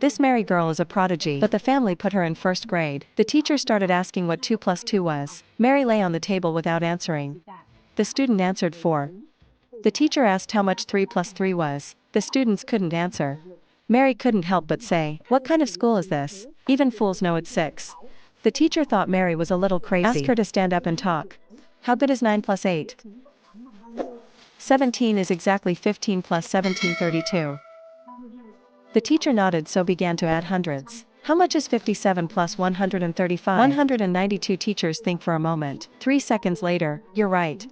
This Mary girl is a prodigy, but the family put her in first grade. The teacher started asking what 2 plus 2 was. Mary lay on the table without answering. The student answered 4. The teacher asked how much 3 plus 3 was. The students couldn't answer. Mary couldn't help but say, "What kind of school is this? Even fools know it's 6. The teacher thought Mary was a little crazy. Asked her to stand up and talk. How good is 9 plus 8? 17 is exactly 15 plus 17, 32. The teacher nodded, so began to add hundreds. How much is 57 plus 135? 192. Teachers think for a moment. 3 seconds later, you're right.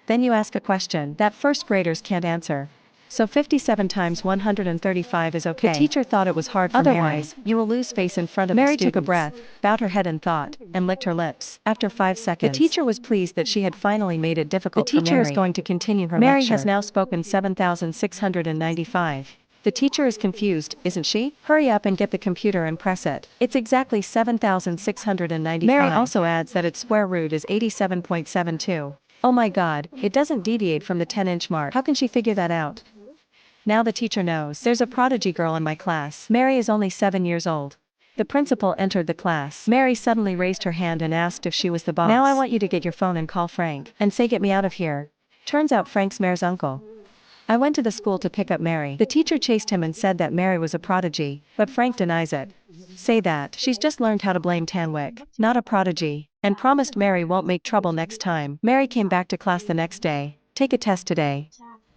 Then you ask a question that first graders can't answer. So 57 times 135 is okay. The teacher thought it was hard for Otherwise, Mary. You will lose face in front of Mary the students. Took a breath, bowed her head in thought, and licked her lips. After 5 seconds, the teacher was pleased that she had finally made it difficult for Mary. The teacher is going to continue her Mary lecture. Has now spoken 7,695. The teacher is confused, isn't she? Hurry up and get the computer and press it. It's exactly 7,695. Mary also adds that its square root is 87.72. Oh my god, it doesn't deviate from the 10-inch mark. How can she figure that out? Now the teacher knows. There's a prodigy girl in my class. Mary is only 7 years old. The principal entered the class. Mary suddenly raised her hand and asked if she was the boss. Now I want you to get your phone and call Frank, and say get me out of here. Turns out Frank's Mary's uncle. I went to the school to pick up Mary. The teacher chased him and said that Mary was a prodigy, but Frank denies it. Say that. She's just learned how to blame Tanwick, not a prodigy, and promised Mary won't make trouble next time. Mary came back to class the next day. Take a test today.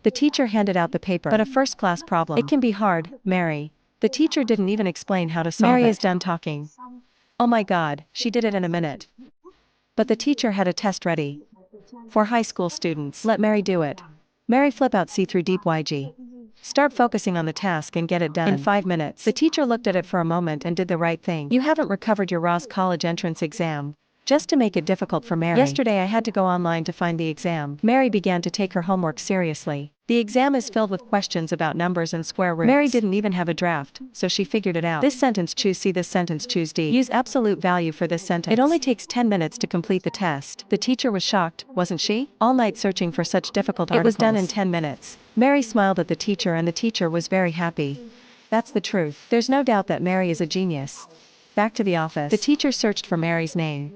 The teacher handed out the paper. But a first-class problem. It can be hard, Mary. The teacher didn't even explain how to solve it. Mary is done talking. Oh my god, she did it in a minute. But the teacher had a test ready. For high school students. Let Mary do it. Mary flip out C through deep YG. Start focusing on the task and get it done in 5 minutes. The teacher looked at it for a moment and did the right thing. You haven't recovered your Ross College entrance exam. Just to make it difficult for Mary. Yesterday I had to go online to find the exam. Mary began to take her homework seriously. The exam is filled with questions about numbers and square roots. Mary didn't even have a draft, so she figured it out. This sentence choose C, this sentence choose D. Use absolute value for this sentence. It only takes 10 minutes to complete the test. The teacher was shocked, wasn't she? All night searching for such difficult articles. It was done in 10 minutes. Mary smiled at the teacher and the teacher was very happy. That's the truth. There's no doubt that Mary is a genius. Back to the office. The teacher searched for Mary's name.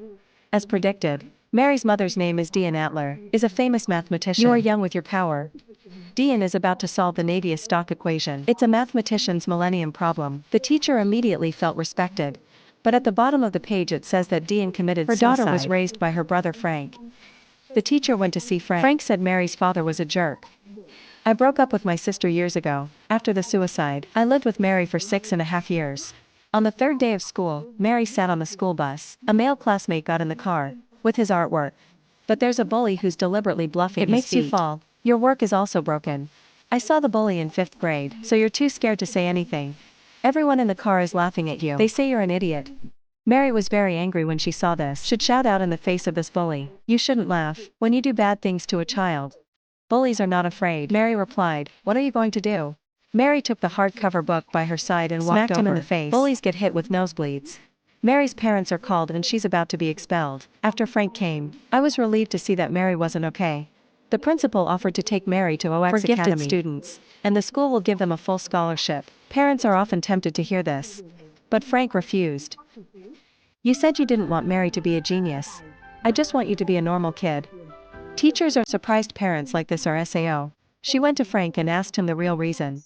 As predicted, Mary's mother's name is Dian Atler, is a famous mathematician. You are young with your power. Dian is about to solve the Navier-Stokes equation. It's a mathematician's millennium problem. The teacher immediately felt respected. But at the bottom of the page it says that Dian committed suicide. Her daughter was raised by her brother Frank. The teacher went to see Frank. Frank said Mary's father was a jerk. I broke up with my sister years ago. After the suicide, I lived with Mary for 6.5 years. On the 3rd day of school, Mary sat on the school bus. A male classmate got in the car with his artwork. But there's a bully who's deliberately bluffing his feet. It makes you fall. Your work is also broken. I saw the bully in 5th grade, so you're too scared to say anything. Everyone in the car is laughing at you. They say you're an idiot. Mary was very angry when she saw this. Should shout out in the face of this bully. You shouldn't laugh when you do bad things to a child. Bullies are not afraid. Mary replied, what are you going to do? Mary took the hardcover book by her side and smacked him in the face. Bullies get hit with nosebleeds. Mary's parents are called and she's about to be expelled. After Frank came, I was relieved to see that Mary wasn't okay. The principal offered to take Mary to OX for gifted students, and the school will give them a full scholarship. Parents are often tempted to hear this. But Frank refused. You said you didn't want Mary to be a genius. I just want you to be a normal kid. Teachers are surprised parents like this are SAO. She went to Frank and asked him the real reason.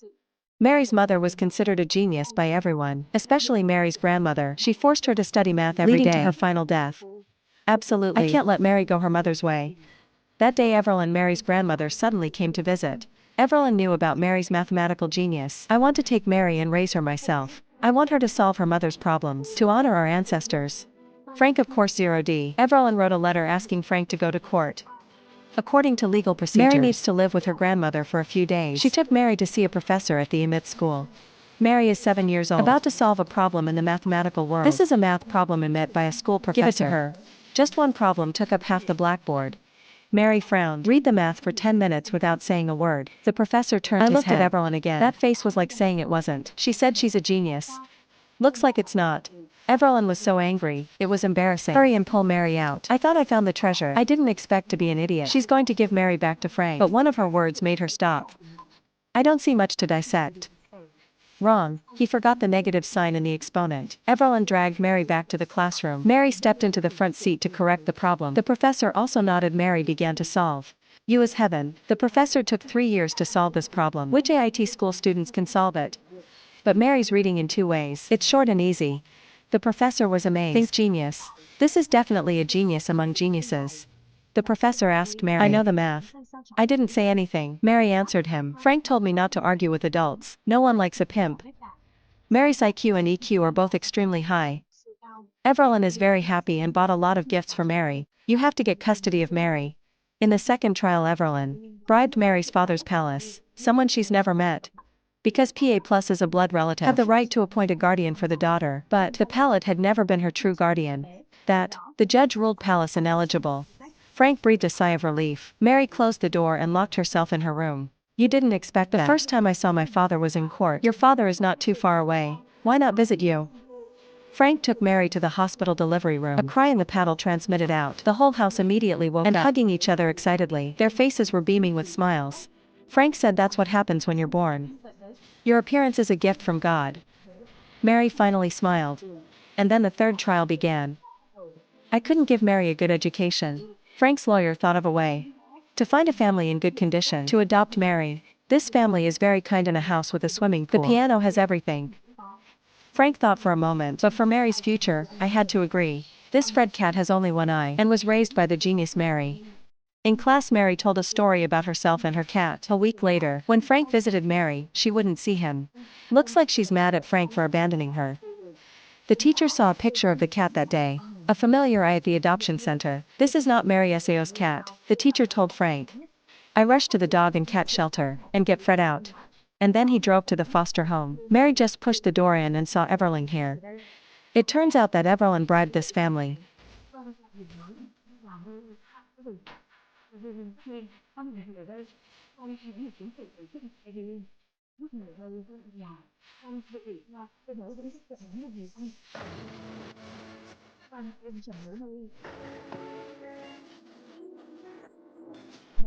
Mary's mother was considered a genius by everyone, especially Mary's grandmother. She forced her to study math every day, leading to her final death. Absolutely. I can't let Mary go her mother's way. That day Evelyn, Mary's grandmother, suddenly came to visit. Evelyn knew about Mary's mathematical genius. I want to take Mary and raise her myself. I want her to solve her mother's problems, to honor our ancestors. Frank of course 0D. Evelyn wrote a letter asking Frank to go to court. According to legal procedures, Mary needs to live with her grandmother for a few days. She took Mary to see a professor at the IMIT school. Mary is 7 years old, about to solve a problem in the mathematical world. This is a math problem IMIT by a school professor. Give it to her. Just one problem took up half the blackboard. Mary frowned. Read the math for 10 minutes without saying a word. The professor turned his head. I looked at Evelyn again. That face was like saying it wasn't. She said she's a genius. Looks like it's not. Evelyn was so angry, it was embarrassing. Hurry and pull Mary out. I thought I found the treasure. I didn't expect to be an idiot. She's going to give Mary back to Frank. But one of her words made her stop. I don't see much to dissect. Wrong, he forgot the negative sign in the exponent. Evelyn dragged Mary back to the classroom. Mary stepped into the front seat to correct the problem. The professor also nodded. Mary began to solve. You as heaven. The professor took 3 years to solve this problem. Which AIT school students can solve it? But Mary's reading in 2 ways. It's short and easy. The professor was amazed. Think genius. This is definitely a genius among geniuses. The professor asked Mary. I know the math. I didn't say anything. Mary answered him. Frank told me not to argue with adults. No one likes a pimp. Mary's IQ and EQ are both extremely high. Evelyn is very happy and bought a lot of gifts for Mary. You have to get custody of Mary. In the second trial, Evelyn bribed Mary's father's palace, someone she's never met. Because PA Plus is a blood relative, have the right to appoint a guardian for the daughter, but the Pallet had never been her true guardian. The judge ruled Palace ineligible. Frank breathed a sigh of relief. Mary closed the door and locked herself in her room. You didn't expect that. The first time I saw my father was in court. Your father is not too far away. Why not visit you? Frank took Mary to the hospital delivery room. A cry in the paddle transmitted out. The whole house immediately woke up, hugging each other excitedly. Their faces were beaming with smiles. Frank said, that's what happens when you're born. Your appearance is a gift from God. Mary finally smiled. And then the third trial began. I couldn't give Mary a good education. Frank's lawyer thought of a way. To find a family in good condition, to adopt Mary. This family is very kind in a house with a swimming pool. The piano has everything. Frank thought for a moment, but for Mary's future, I had to agree. This Fred cat has only one eye, and was raised by the genius Mary. In class, Mary told a story about herself and her cat. A week later, when Frank visited Mary, she wouldn't see him. Looks like she's mad at Frank for abandoning her. The teacher saw a picture of the cat that day. A familiar eye at the adoption center. This is not Mary Sao's cat, the teacher told Frank. I rushed to the dog and cat shelter, and get Fred out. And then he drove to the foster home. Mary just pushed the door in and saw Evelyn here. It turns out that Evelyn bribed this family.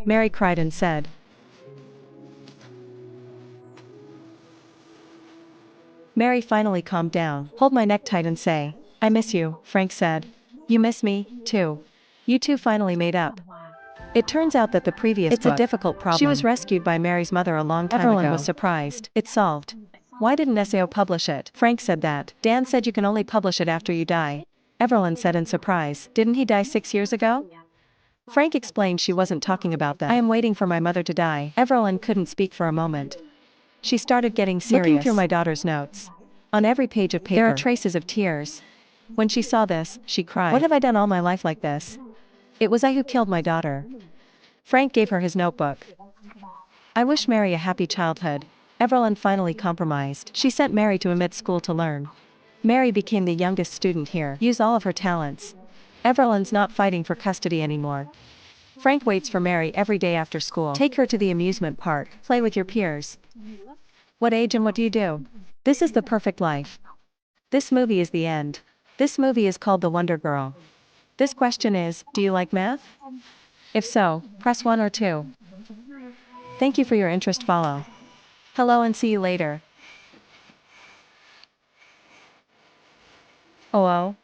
Mary cried and said. Mary finally calmed down. Hold my neck tight and say, I miss you, Frank said. You miss me, too. You two finally made up. It turns out that the previous book, a difficult problem. She was rescued by Mary's mother a long time ago. Evelyn was surprised. It's solved. Why didn't Sao publish it? Frank said that. Dan said you can only publish it after you die. Evelyn said in surprise. Didn't he die 6 years ago? Frank explained she wasn't talking about that. I am waiting for my mother to die. Evelyn couldn't speak for a moment. She started getting serious. Looking through my daughter's notes. On every page of paper, there are traces of tears. When she saw this, she cried. What have I done all my life like this? It was I who killed my daughter. Frank gave her his notebook. I wish Mary a happy childhood. Evelyn finally compromised. She sent Mary to a mid school to learn. Mary became the youngest student here. Use all of her talents. Evelyn's not fighting for custody anymore. Frank waits for Mary every day after school. Take her to the amusement park. Play with your peers. What age and what do you do? This is the perfect life. This movie is the end. This movie is called The Wonder Girl. This question is, do you like math? If so, press 1 or 2. Thank you for your interest. Follow. Hello and see you later. Oh.